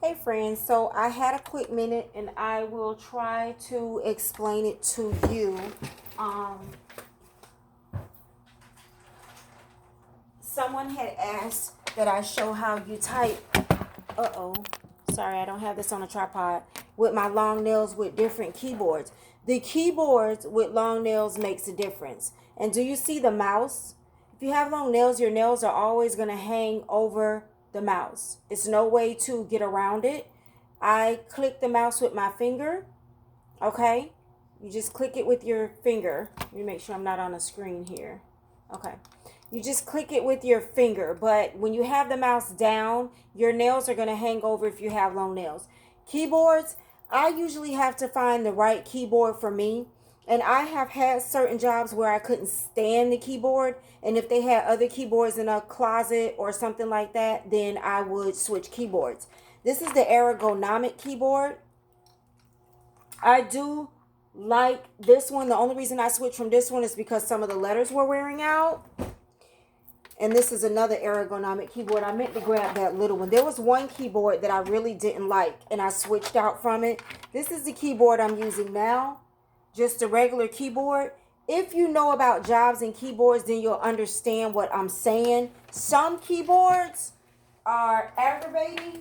Hey friends, so I had a quick minute and I will try to explain it to you. Um, Someone had asked that I show how you type. Uh-oh, sorry, I don't have this on a tripod. With my long nails with different keyboards. The keyboards with long nails makes a difference. And do you see the mouse? If you have long nails, your nails are always going to hang over the mouse. It's no way to get around it. I click the mouse with my finger. Okay, you just click it with your finger. Let me make sure I'm not on a screen here. Okay, you just click it with your finger, but when you have the mouse down, your nails are going to hang over if you have long nails. Keyboards, I usually have to find the right keyboard for me, and I have had certain jobs where I couldn't stand the keyboard, and if they had other keyboards in a closet or something like that, then I would switch keyboards. This is the ergonomic keyboard. I do like this one. The only reason I switched from this one is because some of the letters were wearing out. And this is another ergonomic keyboard. I meant to grab that little one. There was one keyboard that I really didn't like, and I switched out from it. This is the keyboard I'm using now. Just a regular keyboard. If you know about jobs and keyboards, then you'll understand what I'm saying. Some keyboards are aggravating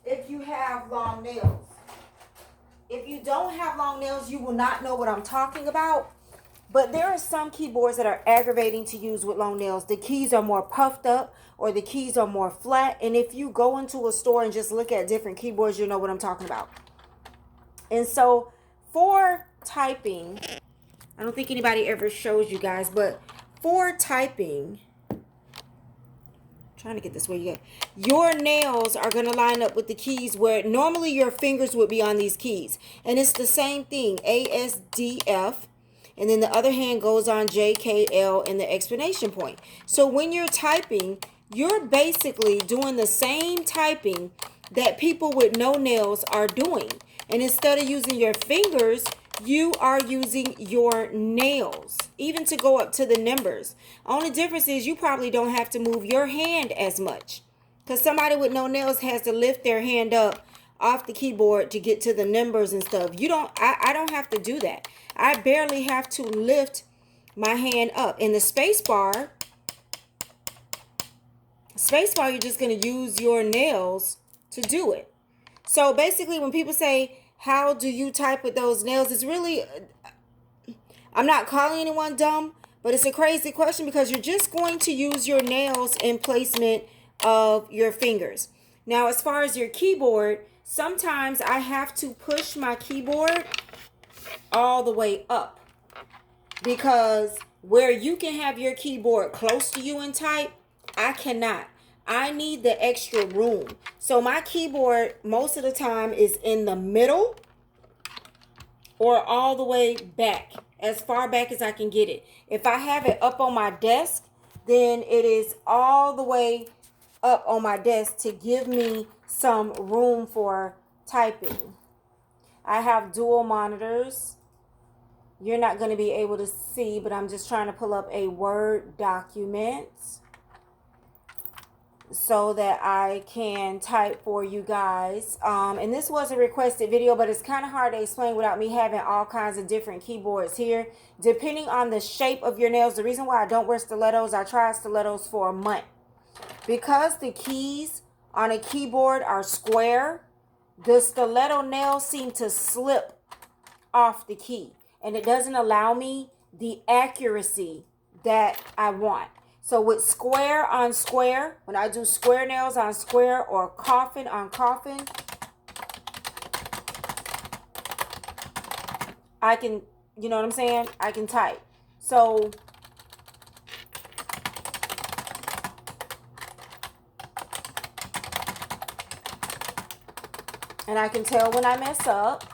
if you have long nails. If you don't have long nails, you will not know what I'm talking about. But there are some keyboards that are aggravating to use with long nails. The keys are more puffed up or the keys are more flat. And if you go into a store and just look at different keyboards, you'll know what I'm talking about. And so for typing, I don't think anybody ever shows you guys, but for typing, trying to get this way, your nails are going to line up with the keys where normally your fingers would be on these keys. And it's the same thing, A, S, D, F. And then the other hand goes on J, K, L, and the exclamation point. So when you're typing, you're basically doing the same typing that people with no nails are doing. And instead of using your fingers, you are using your nails, even to go up to the numbers. Only difference is you probably don't have to move your hand as much. Because somebody with no nails has to lift their hand up off the keyboard to get to the numbers and stuff. I don't have to do that. I barely have to lift my hand up. In the space bar, you're just going to use your nails to do it. So basically when people say, how do you type with those nails? It's really, I'm not calling anyone dumb, but it's a crazy question because you're just going to use your nails in placement of your fingers. Now, as far as your keyboard, sometimes I have to push my keyboard all the way up because where you can have your keyboard close to you and type, I cannot. I need the extra room. So my keyboard most of the time is in the middle or all the way back, as far back as I can get it. If I have it up on my desk, then it is all the way up on my desk to give me some room for typing. I have dual monitors. You're not going to be able to see, but I'm just trying to pull up a Word document so that I can type for you guys. And this was a requested video, but it's kind of hard to explain without me having all kinds of different keyboards here. Depending on the shape of your nails, the reason why I don't wear stilettos, I tried stilettos for a month. Because the keys on a keyboard are square, the stiletto nails seem to slip off the key. And it doesn't allow me the accuracy that I want. So with square on square, when I do square nails on square or coffin on coffin, I can, you know what I'm saying? I can type. So and I can tell when I mess up.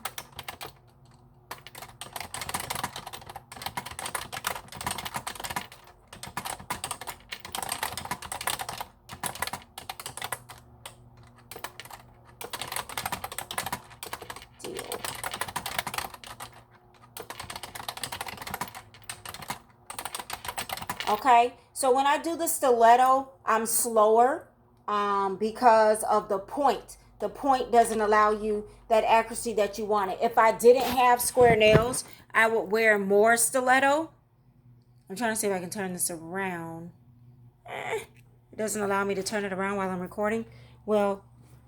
Okay, so when I do the stiletto, I'm slower because of the point. the point doesn't allow you that accuracy that you wanted. If I didn't have square nails, I would wear more stiletto. I'm trying to see if I can turn this around. It doesn't allow me to turn it around while I'm recording. Well,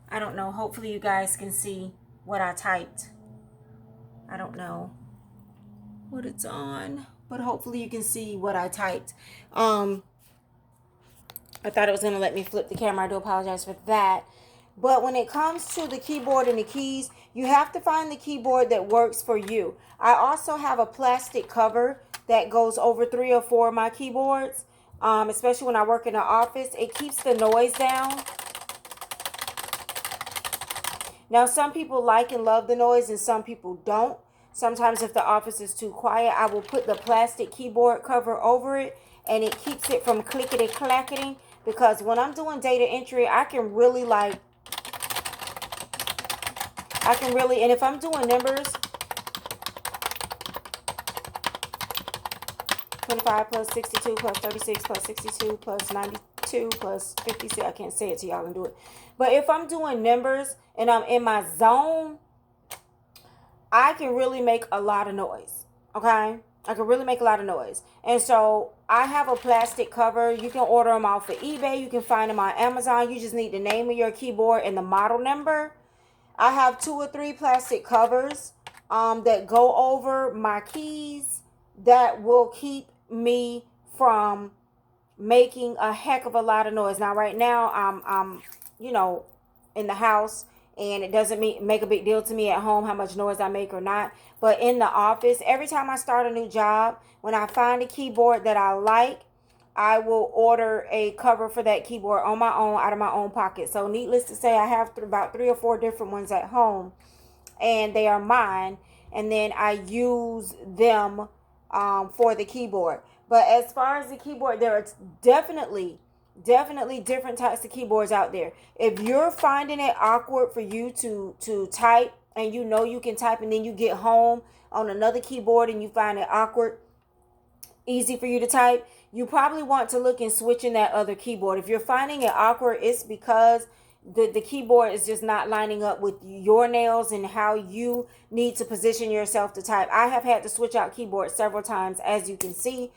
I don't know. Hopefully you guys can see what I typed. I don't know what it's on, but hopefully you can see what I typed. I thought it was going to let me flip the camera. I do apologize for that. But when it comes to the keyboard and the keys, you have to find the keyboard that works for you. I also have a plastic cover that goes over 3 or 4 of my keyboards, especially when I work in the office. It keeps the noise down. Now, some people like and love the noise and some people don't. Sometimes if the office is too quiet, I will put the plastic keyboard cover over it, and it keeps it from clickety-clacketing, because when I'm doing data entry, I can really, and if I'm doing numbers, 25 plus 62 plus 36 plus 62 plus 92 plus 56, I can't say it to y'all and do it. But if I'm doing numbers and I'm in my zone, I can really make a lot of noise, okay? I can really make a lot of noise. And so I have a plastic cover. You can order them off of eBay. You can find them on Amazon. You just need the name of your keyboard and the model number. I have 2 or 3 plastic covers that go over my keys that will keep me from making a heck of a lot of noise. Now, right now, I'm in the house, and it doesn't make a big deal to me at home how much noise I make or not. But in the office, every time I start a new job, when I find a keyboard that I like, I will order a cover for that keyboard on my own, out of my own pocket. So needless to say, I have about 3 or 4 different ones at home, and they are mine. And then I use them for the keyboard. But as far as the keyboard, there are definitely different types of keyboards out there. If you're finding it awkward for you to type, and you know you can type, and then you get home on another keyboard and you find it awkward, easy for you to type, you probably want to look in switching that other keyboard. If you're finding it awkward, it's because the keyboard is just not lining up with your nails and how you need to position yourself to type. I have had to switch out keyboards several times, as you can see.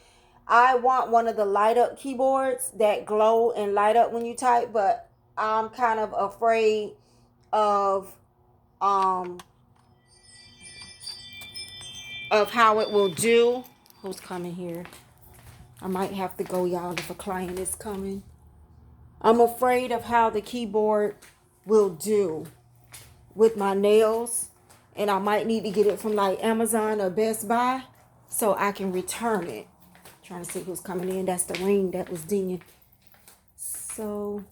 I want one of the light up keyboards that glow and light up when you type, but I'm kind of afraid of how it will do. Who's coming here? I might have to go, y'all, if a client is coming. I'm afraid of how the keyboard will do with my nails, and I might need to get it from like Amazon or Best Buy so I can return it. Trying to see who's coming in. That's the ring that was dinging. So,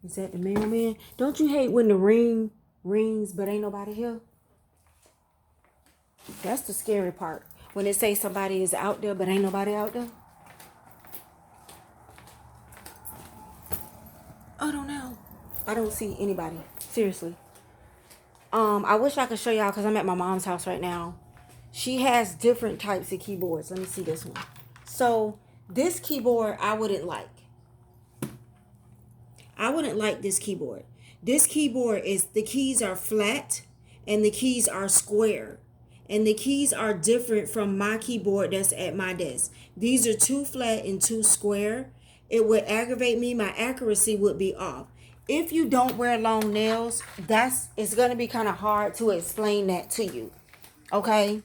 is that the mailman? Don't you hate when the ring rings but ain't nobody here? That's the scary part. When it say somebody is out there but ain't nobody out there. I don't know. I don't see anybody. Seriously. I wish I could show y'all, because I'm at my mom's house right now. She has different types of keyboards. Let me see this one. So this keyboard I wouldn't like. I wouldn't like this keyboard. This keyboard is, the keys are flat and the keys are square. And the keys are different from my keyboard that's at my desk. These are 2 flat and 2 square. It would aggravate me. My accuracy would be off. If you don't wear long nails, it's going to be kind of hard to explain that to you. Okay?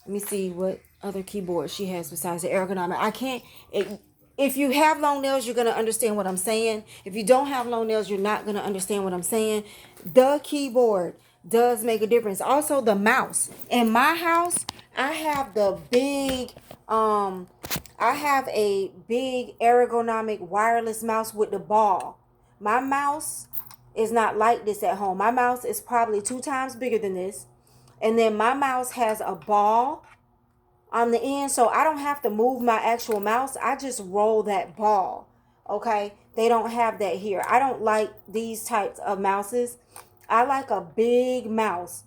Let me see what other keyboard she has besides the ergonomic. If you have long nails, you're going to understand what I'm saying. If you don't have long nails, you're not going to understand what I'm saying. The keyboard does make a difference. Also, the mouse. In my house, I have a big ergonomic wireless mouse with the ball. My mouse is not like this at home. My mouse is probably 2 times bigger than this. And then my mouse has a ball on the end, so I don't have to move my actual mouse. I just roll that ball. Okay? They don't have that here. I don't like these types of mouses. I like a big mouse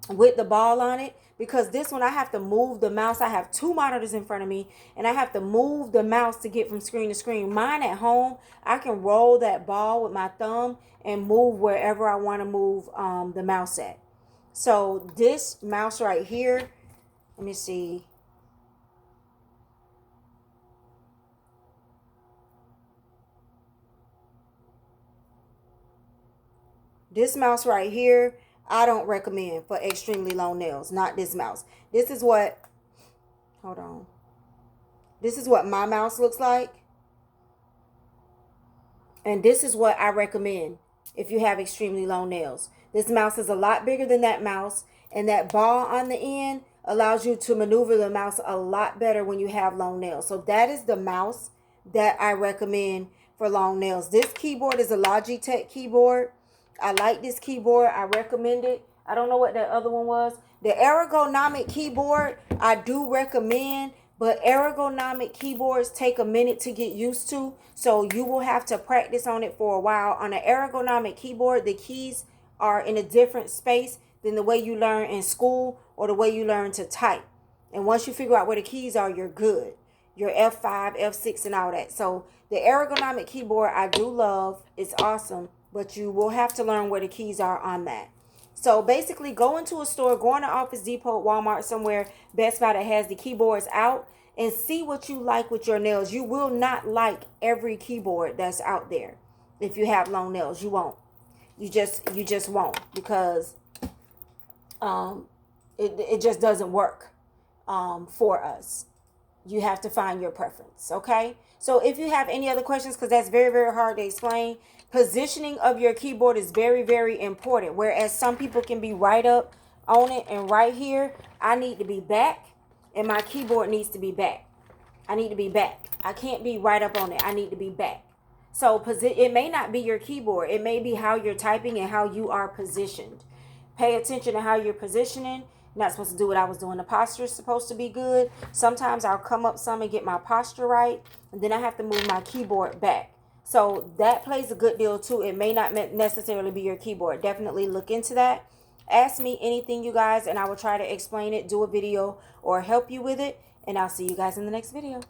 with the ball on it, because this one I have to move the mouse. I have two monitors in front of me and I have to move the mouse to get from screen to screen. Mine at home, I can roll that ball with my thumb and move wherever I want to move the mouse at. So this mouse right here, let me see. This mouse right here, I don't recommend for extremely long nails. Not this mouse. This is what, hold on. This is what my mouse looks like. And this is what I recommend if you have extremely long nails. This mouse is a lot bigger than that mouse. And that ball on the end allows you to maneuver the mouse a lot better when you have long nails. So that is the mouse that I recommend for long nails. This keyboard is a Logitech keyboard. I like this keyboard. I recommend it. I don't know what that other one was. The ergonomic keyboard, I do recommend, but ergonomic keyboards take a minute to get used to. So you will have to practice on it for a while. On an ergonomic keyboard, the keys are in a different space than the way you learn in school or the way you learn to type. And once you figure out where the keys are, you're good. Your F5, F6, and all that. So the ergonomic keyboard I do love. It's awesome. But you will have to learn where the keys are on that. So basically, go into a store, go into Office Depot, Walmart, somewhere, Best Buy that has the keyboards out, and see what you like with your nails. You will not like every keyboard that's out there. If you have long nails, you won't. You just won't, because it just doesn't work for us. You have to find your preference, okay? So if you have any other questions, because that's very, very hard to explain, positioning of your keyboard is very, very important. Whereas some people can be right up on it and right here, I need to be back, and my keyboard needs to be back. I need to be back. I can't be right up on it. I need to be back. So it may not be your keyboard. It may be how you're typing and how you are positioned. Pay attention to how you're positioning. Not supposed to do what I was doing. The posture is supposed to be good. Sometimes I'll come up some and get my posture right, and then I have to move my keyboard back. So that plays a good deal too. It may not necessarily be your keyboard. Definitely look into that. Ask me anything, you guys, and I will try to explain it, do a video, or help you with it. And I'll see you guys in the next video.